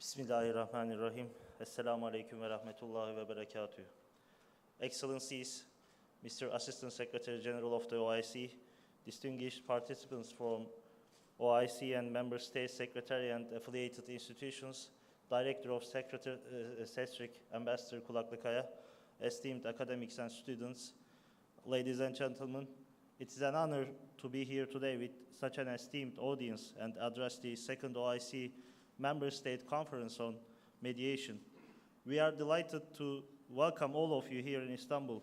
Bismillahirrahmanirrahim. Assalamu alaikum wa rahmatullahi wa barakatuh. Excellencies, Mr. Assistant Secretary General of the OIC, distinguished participants from OIC and Member State Secretary and affiliated institutions, Director of SESRIC, Ambassador Kulaklıkaya, esteemed academics and students, ladies and gentlemen, it is an honor to be here today with such an esteemed audience and address the second OIC Member State Conference on Mediation. We are delighted to welcome all of you here in Istanbul,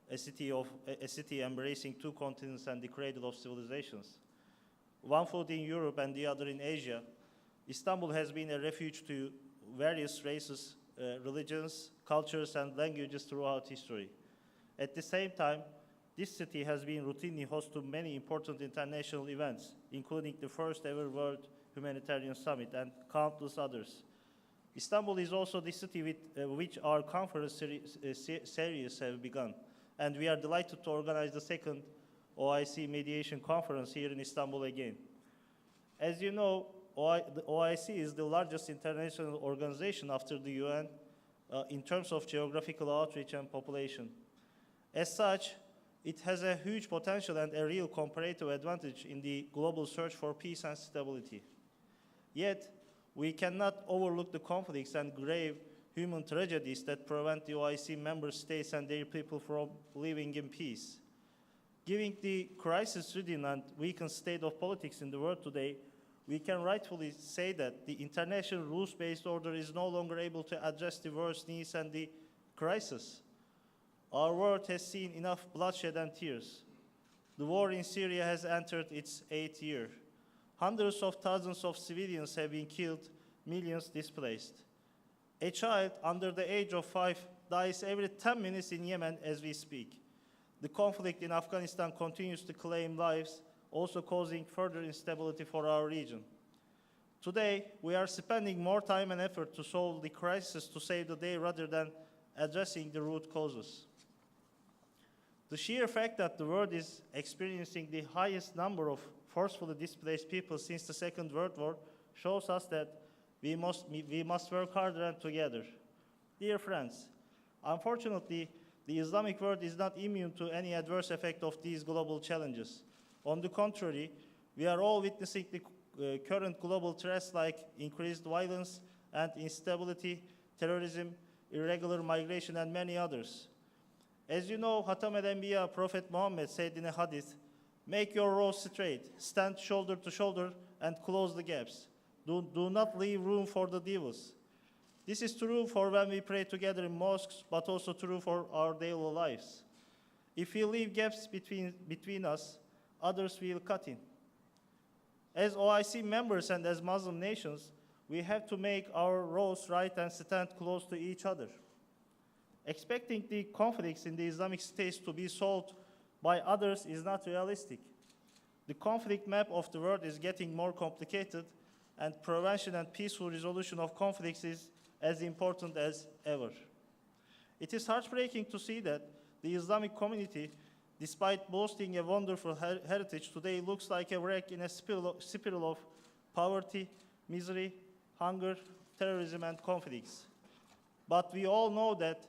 a city embracing two continents and the cradle of civilizations. One foot in Europe and the other in Asia, Istanbul has been a refuge to various races, religions, cultures, and languages throughout history. At the same time, this city has been routinely host to many important international events, including the first ever World Humanitarian Summit and countless others. Istanbul is also the city with which our conference series have begun, and we are delighted to organize the second OIC Mediation Conference here in Istanbul again. As you know, the OIC is the largest international organization after the UN in terms of geographical outreach and population. As such, it has a huge potential and a real comparative advantage in the global search for peace and stability. Yet, we cannot overlook the conflicts and grave human tragedies that prevent the OIC member states and their people from living in peace. Given the crisis-ridden and weakened state of politics in the world today, we can rightfully say that the international rules-based order is no longer able to address the world's needs and the crisis. Our world has seen enough bloodshed and tears. The war in Syria has entered its 8th year. Hundreds of thousands of civilians have been killed, millions displaced. A child under the age of 5 dies every 10 minutes in Yemen as we speak. The conflict in Afghanistan continues to claim lives, also causing further instability for our region. Today, we are spending more time and effort to solve the crisis to save the day rather than addressing the root causes. The sheer fact that the world is experiencing the highest number of forcefully displaced people since the Second World War shows us that we must work harder and together. Dear friends, unfortunately, the Islamic world is not immune to any adverse effect of these global challenges. On the contrary, we are all witnessing the current global threats like increased violence and instability, terrorism, irregular migration, and many others. As you know, Hatam al-Anbiya, Prophet Muhammad said in a hadith, "Make your rows straight, stand shoulder to shoulder, and close the gaps. Do not leave room for the devils." This is true for when we pray together in mosques, but also true for our daily lives. If we leave gaps between us, others will cut in. As OIC members and as Muslim nations, we have to make our rows right and stand close to each other. Expecting the conflicts in the Islamic states to be solved by others is not realistic. The conflict map of the world is getting more complicated, and prevention and peaceful resolution of conflicts is as important as ever. It is heartbreaking to see that the Islamic community, despite boasting a wonderful heritage, today looks like a wreck in a spiral of poverty, misery, hunger, terrorism, and conflicts. But we all know that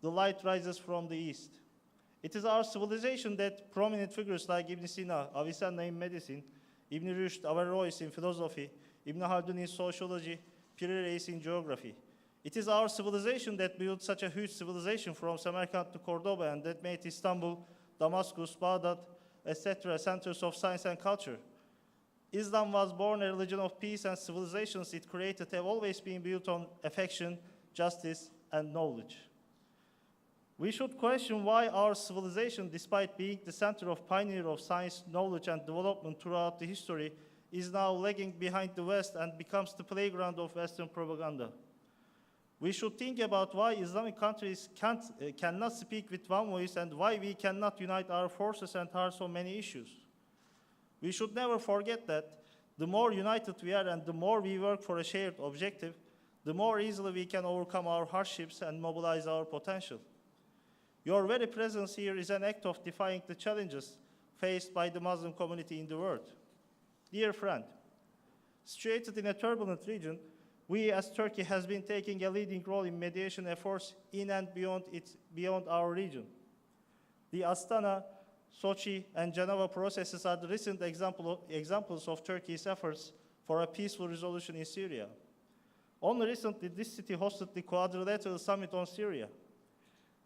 the light rises from the east. It is our civilization that prominent figures like Ibn Sina, Avicenna in medicine, Ibn Rushd, Averroes in philosophy, Ibn Haldun in sociology, Piri Reis in geography. It is our civilization that built such a huge civilization from Samarkand to Cordoba and that made Istanbul, Damascus, Baghdad, etc. centers of science and culture. Islam was born a religion of peace, and civilizations it created have always been built on affection, justice, and knowledge. We should question why our civilization, despite being the center of pioneer of science, knowledge, and development throughout the history, is now lagging behind the West and becomes the playground of Western propaganda. We should think about why Islamic countries cannot speak with one voice and why we cannot unite our forces and hearts on many issues. We should never forget that the more united we are and the more we work for a shared objective, the more easily we can overcome our hardships and mobilize our potential. Your very presence here is an act of defying the challenges faced by the Muslim community in the world. Dear friend, situated in a turbulent region, we as Turkey has been taking a leading role in mediation efforts in and beyond our region. The Astana, Sochi, and Geneva processes are the recent examples of Turkey's efforts for a peaceful resolution in Syria. Only recently, this city hosted the Quadrilateral Summit on Syria.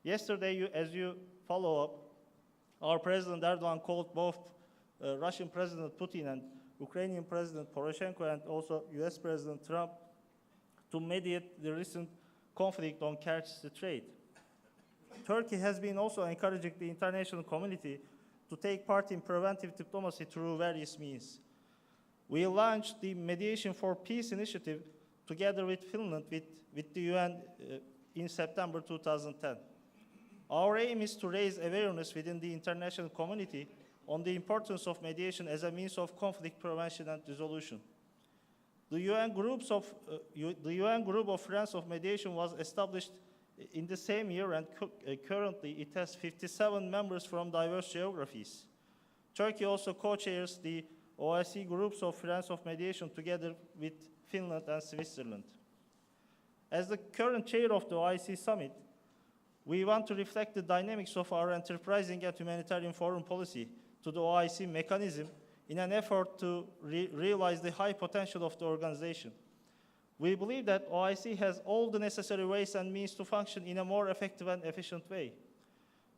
Yesterday, as you follow up, our President Erdogan called both Russian President Putin and Ukrainian President Poroshenko and also US President Trump to mediate the recent conflict on Kerch Strait. Turkey has been also encouraging the international community to take part in preventive diplomacy through various means. We launched the Mediation for Peace initiative together with Finland with the UN in September 2010. Our aim is to raise awareness within the international community on the importance of mediation as a means of conflict prevention and resolution. The UN Group of Friends of Mediation was established in the same year, and currently it has 57 members from diverse geographies. Turkey also co-chairs the OIC Groups of Friends of Mediation together with Finland and Switzerland. As the current chair of the OIC Summit, we want to reflect the dynamics of our enterprising and humanitarian foreign policy to the OIC mechanism in an effort to realize the high potential of the organization. We believe that OIC has all the necessary ways and means to function in a more effective and efficient way.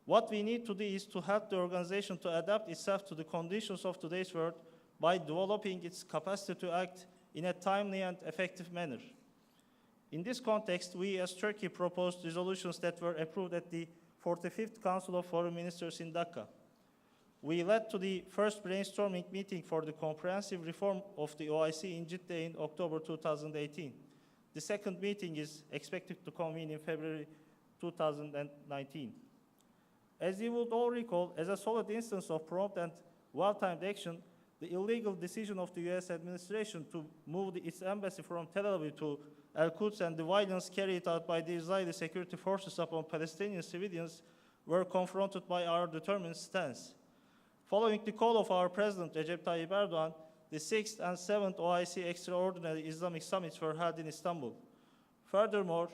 What we need to do is to help the organization to adapt itself to the conditions of today's world by developing its capacity to act in a timely and effective manner. In this context, we as Turkey proposed resolutions that were approved at the 45th Council of Foreign Ministers in Dhaka. We led to the first brainstorming meeting for the comprehensive reform of the OIC in Jeddah in October 2018. The second meeting is expected to convene in February 2019. As you would all recall, as a solid instance of prompt and well-timed action, the illegal decision of the US administration to move its embassy from Tel Aviv to Al-Quds and the violence carried out by the Israeli security forces upon Palestinian civilians were confronted by our determined stance. Following the call of our President Recep Tayyip Erdogan, the 6th and 7th OIC Extraordinary Islamic Summits were held in Istanbul. Furthermore,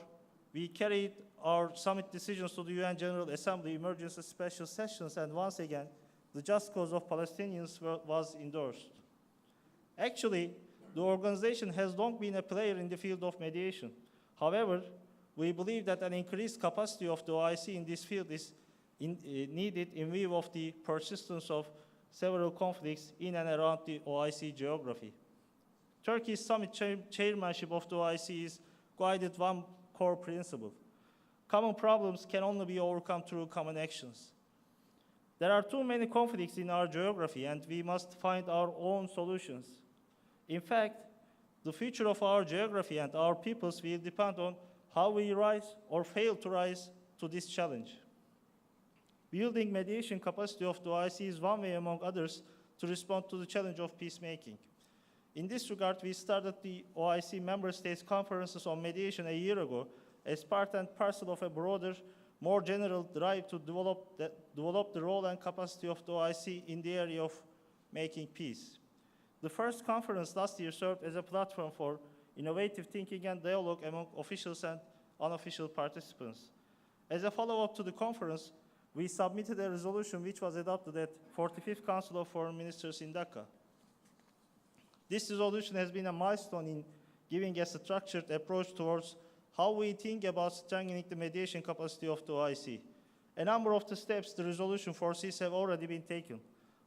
we carried our summit decisions to the UN General Assembly emergency special sessions, and once again, the just cause of Palestinians was endorsed. Actually, the organization has long been a player in the field of mediation. However, we believe that an increased capacity of the OIC in this field is needed in view of the persistence of several conflicts in and around the OIC geography. Turkey's summit chairmanship of the OIC is guided one core principle. Common problems can only be overcome through common actions. There are too many conflicts in our geography, and we must find our own solutions. In fact, the future of our geography and our peoples will depend on how we rise or fail to rise to this challenge. Building mediation capacity of the OIC is one way, among others, to respond to the challenge of peacemaking. In this regard, we started the OIC Member States conferences on mediation a year ago as part and parcel of a broader, more general drive to develop the role and capacity of the OIC in the area of making peace. The first conference last year served as a platform for innovative thinking and dialogue among officials and unofficial participants. As a follow-up to the conference, we submitted a resolution which was adopted at 45th Council of Foreign Ministers in Dhaka. This resolution has been a milestone in giving a structured approach towards how we think about strengthening the mediation capacity of the OIC. A number of the steps the resolution foresees have already been taken.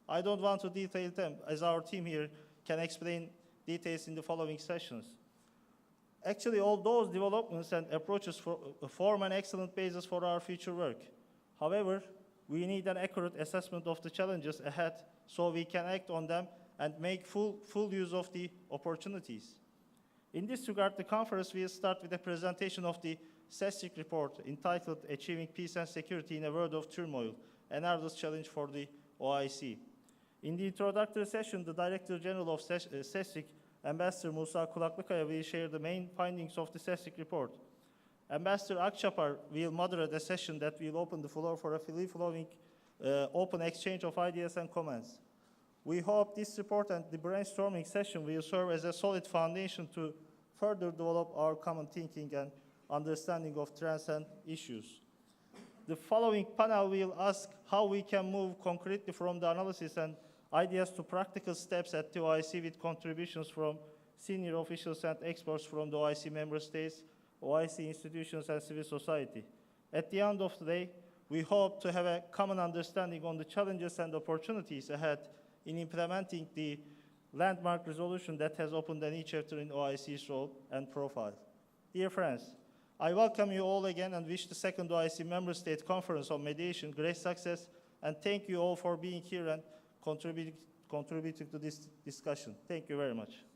I don't want to detail them, as our team here can explain details in the following sessions. Actually, all those developments and approaches form an excellent basis for our future work. However, we need an accurate assessment of the challenges ahead so we can act on them and make full use of the opportunities. In this regard, the conference will start with a presentation of the CESIC report entitled Achieving Peace and Security in a World of Turmoil, an Arduous Challenge for the OIC. In the introductory session, the Director General of CESIC, Ambassador Musa Kulaklıkaya, will share the main findings of the CESIC report. Ambassador Akçapar will moderate a session that will open the floor for a free-flowing open exchange of ideas and comments. We hope this report and the brainstorming session will serve as a solid foundation further develop our common thinking and understanding of trends and issues. The following panel will ask how we can move concretely from the analysis and ideas to practical steps at the OIC with contributions from senior officials and experts from the OIC member states, OIC institutions, and civil society. At the end of the day, we hope to have a common understanding on the challenges and opportunities ahead in implementing the landmark resolution that has opened a new chapter in OIC's role and profile. Dear friends, I welcome you all again and wish the second OIC Member State Conference on Mediation great success, and thank you all for being here and contributing to this discussion. Thank you very much.